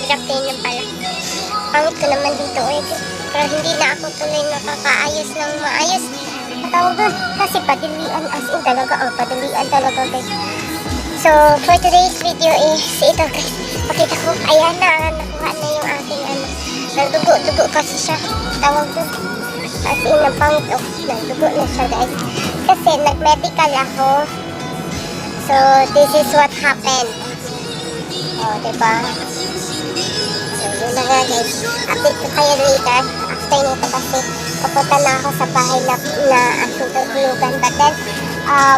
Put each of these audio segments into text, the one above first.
Pilapin pala. Pangit ko naman dito eh. Pero hindi na ako tuloy nakakaayos ng maayos. Tawag doon. Kasi padilian as in talaga. Ang padilian talaga guys. So, for today's video is ito guys. Pakita ko. Ayan na. Nakuha na yung ating ano. Nagdugo-dugo kasi siya. Tawag doon. As in, ang pangit. Oh, nagdugo na siya guys. Kasi nag-medical ako. So, this is what happened. Oh, diba? So, yun na nga guys. Update ko kayo later. After nito kasi papunta na ako sa bahay na aking tutulugan. But then,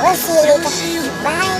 we'll see you later. Bye!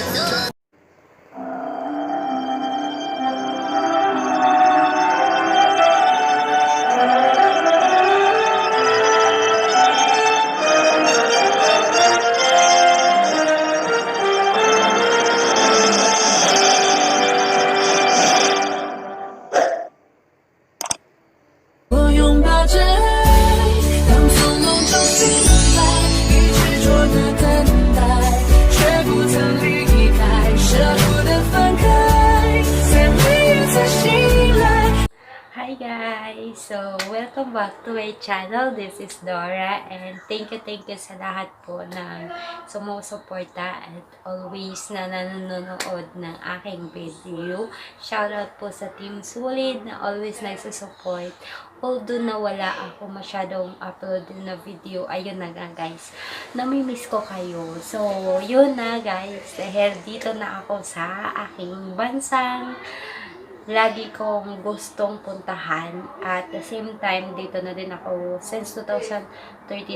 Hi guys! So, welcome back to my channel. This is Dora and thank you sa lahat po ng sumusuporta at always na nanonood ng aking video. Shoutout po sa Team Sulid na always nagsusupport. Although na wala ako masyadong upload na video, ayun na nga guys, namimiss ko kayo. So, yun na guys, dahil dito na ako sa aking bansang lagi kong gustong puntahan at the same time dito na din ako since 2013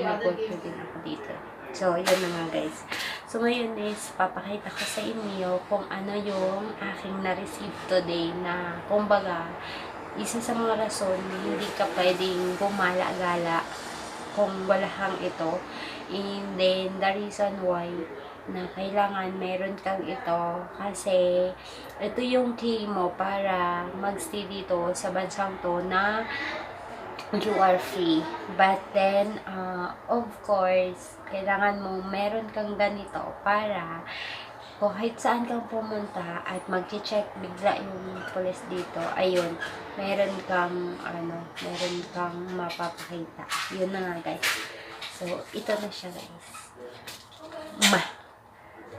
nag-work din ako dito. So, yun na nga guys. So, ngayon is papakita ko sa inyo kung ano yung aking na-receive today na kumbaga isa sa mga rason hindi ka pwedeng gumala-gala kung wala kang ito. And then, the reason why na kailangan meron kang ito kasi ito yung key mo para magstay dito sa bansang to na you are free. But then, of course, kailangan mo meron kang ganito para kahit saan kang pumunta at mag-check bigla yung police dito, ayun, meron kang mapapakita. Yun na nga guys. So, ito na siya guys.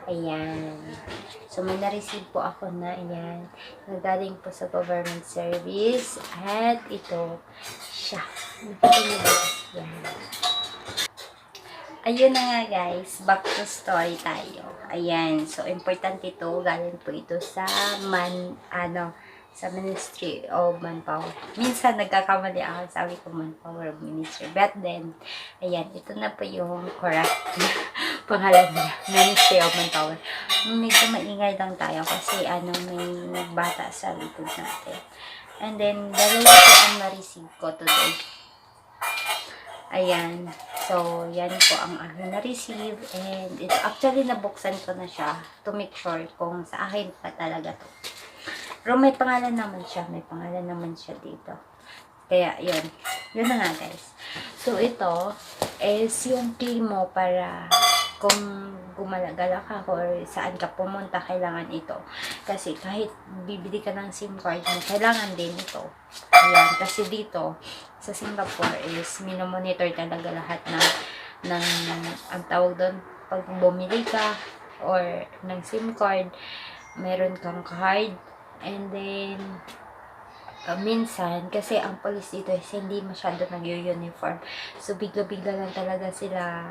Ayan. So, may na-receive po ako na, ayan, nagaling po sa government service. At ito, siya. Nakita niyo ba? Ayan. Ayun na nga guys, back to story tayo. Ayan. So, important ito. Galing po ito sa sa Ministry of Manpower. Minsan nagkakamali ako, sabi ko Manpower Ministry. But then, ayan, ito na po yung correct pangalan niya, Ministry of Manpower. Medyo maingay lang tayo kasi may bata sa likod natin. And then, dalawa po ang na-receive ko today. Ayan. So, yan po ang aking na-receive. And ito, actually, nabuksan ko na siya to make sure kung sa akin pa talaga to. Pero may pangalan naman siya. May pangalan naman siya dito. Kaya, yun. Yun na nga, guys. So, ito is yung key mo para kung gumalagala ka or saan ka pumunta, kailangan ito. Kasi kahit bibili ka ng SIM card mo, kailangan din ito. Ayan. Kasi dito, sa Singapore is minomonitor talaga lahat ng ang tawag doon, pag bumili ka or ng SIM card, meron kang card. And then, minsan, kasi ang police dito is hindi masyado nag-uniform. So, bigla-bigla lang talaga sila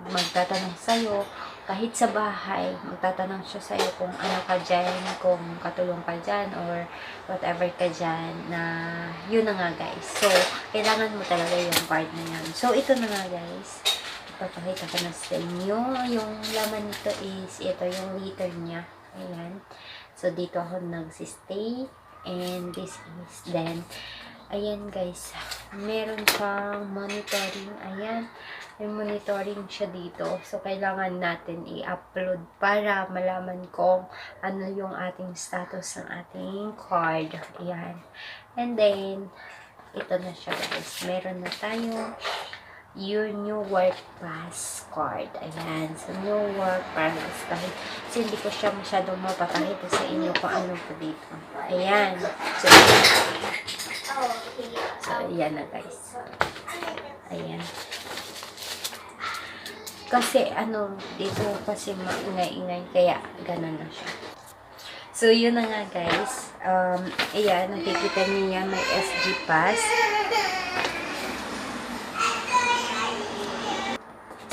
magtatanong sa'yo. Kahit sa bahay, magtatanong siya sa'yo kung ano ka dyan, kung katulong ka dyan, or whatever ka dyan, na yun na nga guys. So, kailangan mo talaga yung card na yan. So, ito na nga guys. Ipapakita ko na sa inyo. Yung laman nito is, ito yung liter niya. Ayan. So, dito ako nagsistay. And this is then, ayan guys, meron siyang monitoring. Ayan, may monitoring siya dito. So, kailangan natin i-upload para malaman kung ano yung ating status ng ating card. Ayan. And then, ito na siya guys. Meron na tayo your new work pass card. Ayan. So, new work pass. Kasi hindi ko siya masyadong mapapakita sa inyo kung ano po dito. Ayan. So, ayan na guys. Ayan. Kasi, dito kasi maingay-ingay. Kaya, ganun na siya. So, yun na nga guys. Ayan, nakikita niyo yan. May SG Pass.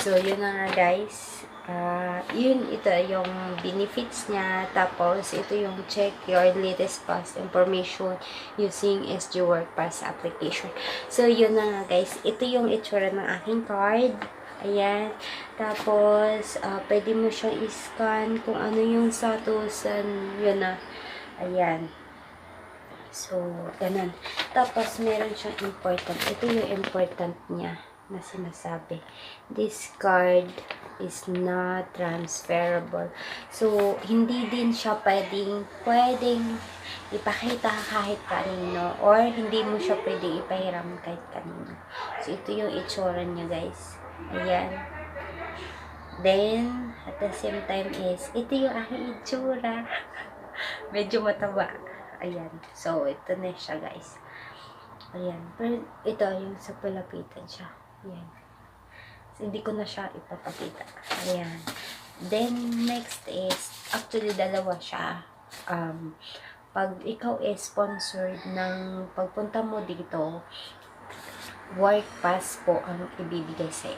So, yun na nga guys. Ito yung benefits niya. Tapos, ito yung check your latest pass information using SG Work Pass application. So, yun na nga guys. Ito yung itsura ng aking card. Ayan. Tapos, pwede mo siyang i-scan kung ano yung status. Yun na. Ayan. So, ganun. Tapos, meron siyang important. Ito yung important niya na sinasabi. This card is not transferable. So, hindi din siya pwedeng ipakita kahit kanino or hindi mo siya pwedeng ipahiram kahit kanino. So, ito yung itsura niya guys. Ayan. Then, at the same time is, ito yung aking itsura. Medyo mataba. Ayan. So, ito na siya guys. Ayan. Pero ito yung sa palapitan siya. Ayan. So, hindi ko na siya ipapakita. Ayan. Then, next is, actually, dalawa siya. Pag ikaw is sponsored ng pagpunta mo dito, work pass po ang ibibigay sa'yo.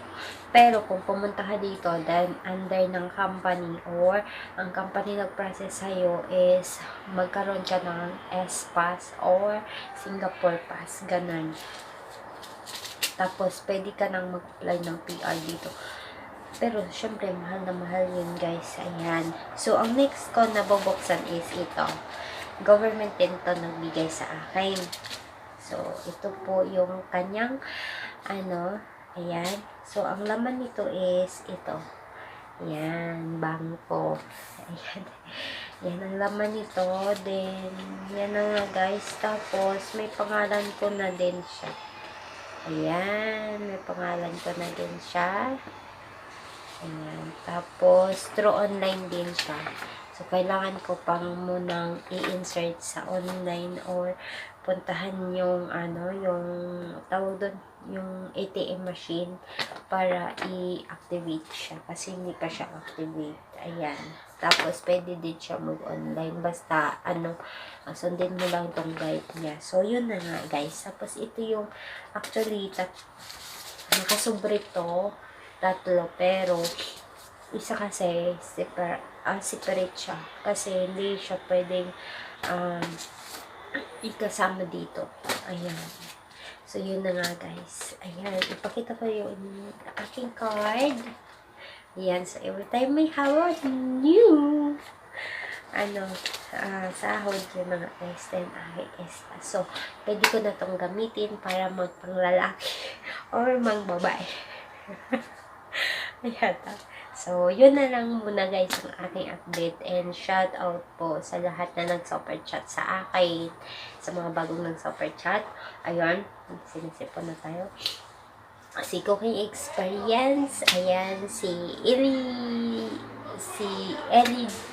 Pero, kung pumunta ka dito, then, under ng company, or ang company nag-process sa'yo is, magkaroon ka ng S-Pass, or Singapore Pass. Ganun. Tapos, pwede ka nang mag-apply ng PR dito. Pero, syempre, mahal na mahal yun, guys. Ayan. So, ang next ko na bubuksan is ito. Government din to nagbigay sa akin. So, ito po yung kanyang, ayan. So, ang laman nito is ito. Ayan, bangko. Ayan. Yan ang laman nito. Then, yan na nga, guys. Tapos, may pangalan ko na din siya. Ayan, may pangalan ko na din siya. Ayan. Tapos, through online din siya. So, kailangan ko pang munang i-insert sa online or puntahan yung, yung tawag doon, yung ATM machine para i-activate siya. Kasi hindi pa siya activate. Ayan. Tapos, pwede din siya mag-online. Basta, sundin mo lang itong guide niya. So, yun na nga, guys. Tapos, ito yung, actually, nakasubre to, tatlo, pero, isa kasi, separate siya. Kasi, hindi siya pwedeng, ikasama dito. Ayan. So, yun na nga, guys. Ayan. Ipakita ko yung aking card. Ayan. So, every time may hawak, new, sahod yun na nga, guys. Then, aking extra. So, pwede ko na itong gamitin para magpanglalaki or magbabae. Ayan. So, yun na lang muna guys ang aking update and shout out po sa lahat na nag-super chat sa akin, sa mga bagong nag-super chat. Ayun, sinisipon na tayo. Si Cooking Experience, ayan, si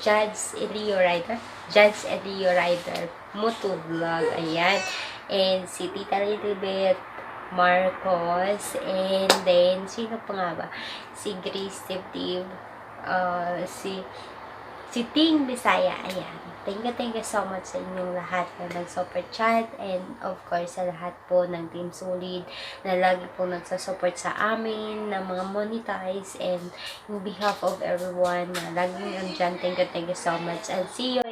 Judge Elio Rider, Moto Vlog, ayan, and si Tita Lilibet Marcos, and then, sino pa nga ba? Si Grace Steve, si Ting Bisaya, ayan. Thank you so much sa inyong lahat na nag-super chat, and of course, sa lahat po ng Team Solid na lagi po nagsa-support sa amin, na mga monetize, and in behalf of everyone na lagi nandyan, thank you so much, and see you